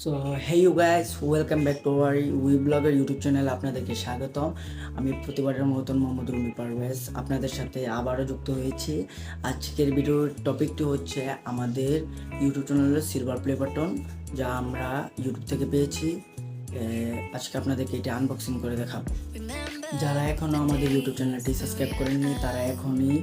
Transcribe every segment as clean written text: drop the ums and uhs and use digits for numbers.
So hey you guys, welcome back to our we ব্লগের YouTube channel. আপনাদেরকে স্বাগতম। আমি প্রতিবারের মতন মোহাম্মদ রুমি পারভেজ আপনাদের সাথে আবারও যুক্ত হয়েছি। আজকের ভিডিওর টপিকটি হচ্ছে আমাদের ইউটিউব চ্যানেলের সিলভার প্লে বাটন, যা আমরা ইউটিউব থেকে পেয়েছি। আজকে আপনাদেরকে এটা আনবক্সিং করে দেখাবো। যারা এখনও আমাদের ইউটিউব চ্যানেলটি সাবস্ক্রাইব করেননি তারা এখনই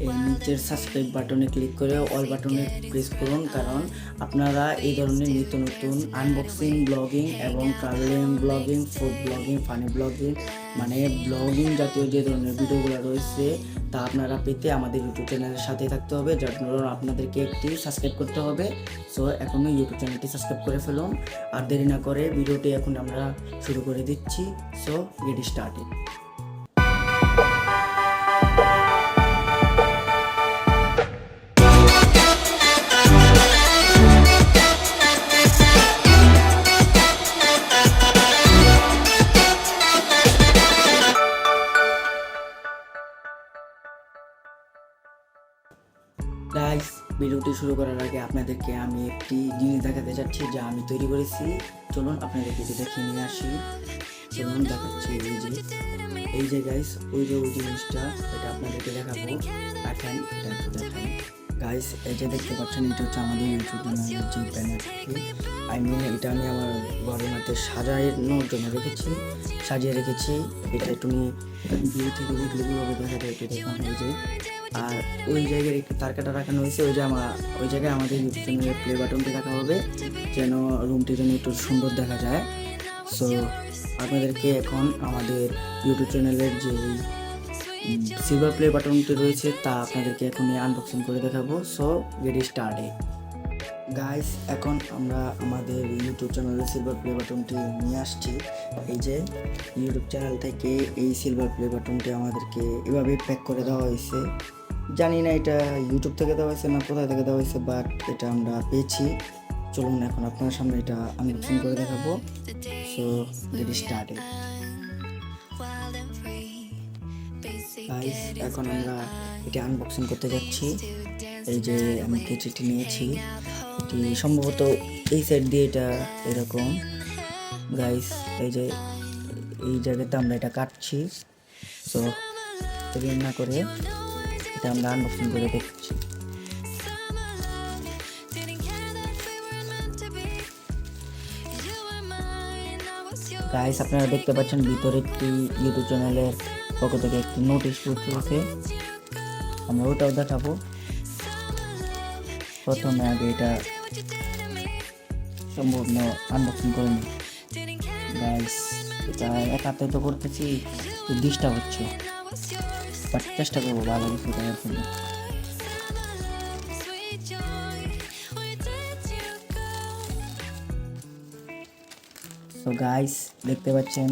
এই নিচের সাবস্ক্রাইব বাটনে ক্লিক করে অল বাটনে প্রেস করুন, কারণ আপনারা এই ধরনের নিত্য নতুন আনবক্সিং, ব্লগিং এবং travelling blogging, food blogging, funny blogging, মানে ব্লগিং জাতীয় যে ধরনের ভিডিওগুলো রয়েছে তা আপনারা পেতে আমাদের ইউটিউব চ্যানেলের সাথে থাকতে হবে, যার জন্য আপনাদেরকে একটি সাবস্ক্রাইব করতে হবে। সো এখনই ইউটিউব চ্যানেলটি সাবস্ক্রাইব করে ফেলুন। আর দেরি না করে ভিডিওটি এখন আমরা শুরু করে দিচ্ছি। So get started. গাইস, ভিডিওটি শুরু করার আগে আপনাদেরকে আমি একটি জিনিস দেখাতে চাচ্ছি যা আমি তৈরি করেছি। চলুন আপনাদেরকে এটা দেখিয়ে নিয়ে আসি। চলুন দেখাচ্ছি। এই যে গাইস, ওই জিনিসটা এটা আপনাদেরকে দেখাবো। দেখেন, দেখেন গাইস, এই যে দেখতে পাচ্ছেন, এটা হচ্ছে আমাদের ইউটিউব চ্যানেলের যে ব্যানারটি। এটা আমি আমার ঘরের মধ্যে সাজানোর জন্য সাজিয়ে রেখেছি। এটা একটু ভিউ থেকে দেখলে কীভাবে দেখা যায় এটা দেখুন। এই যে, আর ওই জায়গায় একটু তার কাটা রাখানো হয়েছে, ওই জায়গায় আমাদের ইউটিউব চ্যানেলের প্লে বাটনটি রাখা হবে, যেন রুমটি যেন একটু সুন্দর দেখা যায়। সো আপনাদেরকে এখন আমাদের ইউটিউব চ্যানেলের যে সিলভার প্লে বাটনটি রয়েছে তা আপনাদেরকে এখন আনবক্সিং করে দেখাবো। So get started. গাইস, এখন আমরা আমাদের ইউটিউব চ্যানেলের সিলভার প্লে বাটনটি নিয়ে আসছি। এই যে ইউটিউব চ্যানেল থেকে এই সিলভার প্লে বাটনটি আমাদেরকে এভাবে প্যাক করে দেওয়া হয়েছে। জানি না এটা ইউটিউব থেকে দেওয়া হয়েছে না কোথায় থেকে দেওয়া হয়েছে, বাট এটা আমরা পেয়েছি। চলুন এখন আপনার সামনে এটা আনবক্সিং করে দেখাবো। So get started. গাইস, এখন আমরা এটা আনবক্সিং করতে যাচ্ছি। এই যে আমি কেচিটি নিয়েছি, এটি সম্ভবত এই সাইড দিয়ে এটা এরকম। গাইস, এই যে এই জায়গাতে আমরা এটা কাটছি। সো দেরি না করে এটা আমরা আনবক্সিং করে দেখছি। গাইস, আপনারা দেখতে পাচ্ছেন ভিতরে একটি ইউটিউব চ্যানেলের পক্ষ থেকে একটি নোটিশ বোর্ড রয়েছে। আমরা ওটাও দেখাবো। প্রথমে আগে এটা সম্পূর্ণ আনবক্সিং করে নিই। গাইস, এটা এক হাতে তো করতেছি, ডিস্টার্ব হচ্ছে, বাট চেষ্টা করবো ভালো কিছু করার জন্য। সো গাইস, দেখতে পাচ্ছেন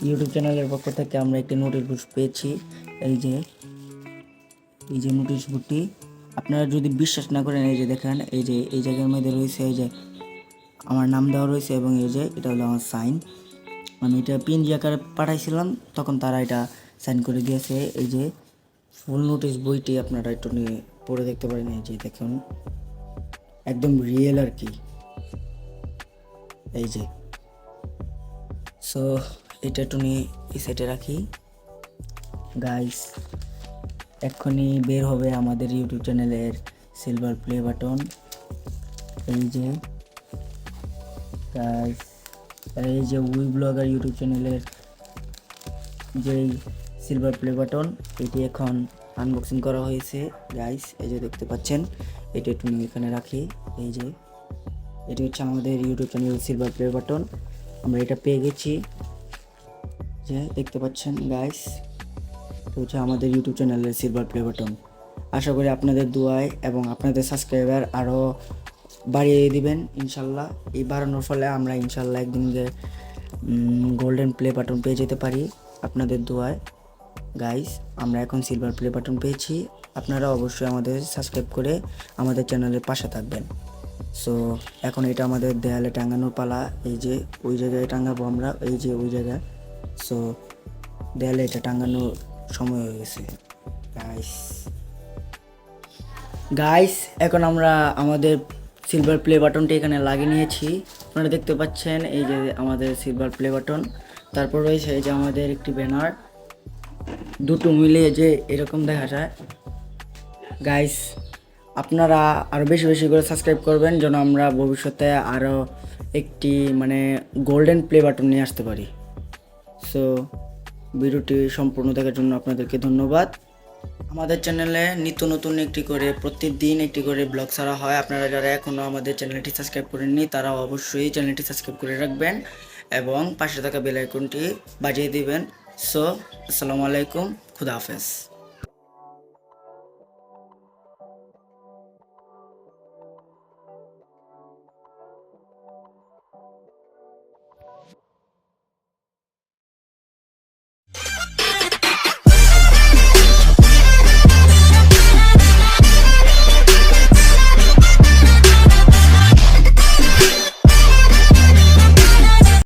ইউটিউব চ্যানেলের পক্ষ থেকে আমরা একটি নোটিশ বোর্ড পেয়েছি। এই যে নোটিশ বোর্ডটি, আপনারা যদি বিশ্বাস না করেন, এই যে দেখেন, এই জায়গার মধ্যে রয়েছে, এই যে আমার নাম দেওয়া রয়েছে, এবং এই যে এটা হলো আমার সাইন। আমি এটা পিএনজি আকারে পাঠাইছিলাম, তখন তারা এটা সাইন করে দিয়েছে। এই যে ফুল নোটিশ বইটি আপনারা একটু নিয়ে পড়ে দেখতে পারেন। এই যে দেখুন, একদম রিয়েল আর কি। এই যে, সো এটা একটু নিয়ে এই সাইডে রাখি। গাইস, এক্ষুনি বের হবে আমাদের ইউটিউব চ্যানেলের সিলভার প্লে বাটন। এই যে গাইস, এই যে উই ব্লগার ইউটিউব চ্যানেলের যেই সিলভার প্লে বাটন, এটি এখন আনবক্সিং করা হয়েছে। গাইস, এই যে দেখতে পাচ্ছেন, এটা একটু নিয়ে এখানে রাখি। এই যে এটি হচ্ছে আমাদের ইউটিউব চ্যানেলের সিলভার প্লে বাটন। আমরা এটা পেয়ে গেছি, যে দেখতে পাচ্ছেন গাইস, এটা হচ্ছে আমাদের ইউটিউব চ্যানেলের সিলভার প্লে বাটন। আশা করি আপনাদের দোয়ায় এবং আপনাদের সাবস্ক্রাইবার আরও বাড়িয়ে দিবেন ইনশাল্লাহ। এই বাড়ানোর ফলে আমরা ইনশাল্লাহ একদিন গোল্ডেন প্লে বাটন পেয়ে যেতে পারি আপনাদের দোয়ায়। গাইস, আমরা এখন সিলভার প্লে বাটন পেয়েছি। আপনারা অবশ্যই আমাদের সাবস্ক্রাইব করে আমাদের চ্যানেলের পাশে থাকবেন। সো এখন এটা আমাদের দেয়ালে টাঙানোর পালা। এই যে ওই জায়গায় টাঙাবো আমরা, এই যে ওই জায়গায়। সো দেয়ালে এটা টাঙানোর সময় হয়ে গেছে। গাইস, এখন আমরা আমাদের সিলভার প্লে বাটনটি এখানে লাগিয়ে নিয়েছি। আপনারা দেখতে পাচ্ছেন এই যে আমাদের সিলভার প্লে বাটন, তারপর রয়েছে এই যে আমাদের একটি ব্যানার, দুটো মিলিয়ে যে এরকম দেখা যায়। গাইস আপনারা আরও বেশি বেশি করে সাবস্ক্রাইব করবেন যেন আমরা ভবিষ্যতে আরও একটি মানে গোল্ডেন প্লে বাটন নিয়ে আসতে পারি। সো ভিডিওটি সম্পূর্ণ দেখার জন্য আপনাদেরকে ধন্যবাদ। আমাদের চ্যানেলে নিত্য নতুন প্রতিদিন একটি করে ব্লগ ছাড়া হয়। আপনারা যারা এখনও আমাদের চ্যানেলটি সাবস্ক্রাইব করেননি তারা অবশ্যই চ্যানেলটি সাবস্ক্রাইব করে রাখবেন এবং পাশে থাকা বেল আইকনটি বাজিয়ে দিবেন। সো আসসালামু আলাইকুম, খুদা হাফেজ।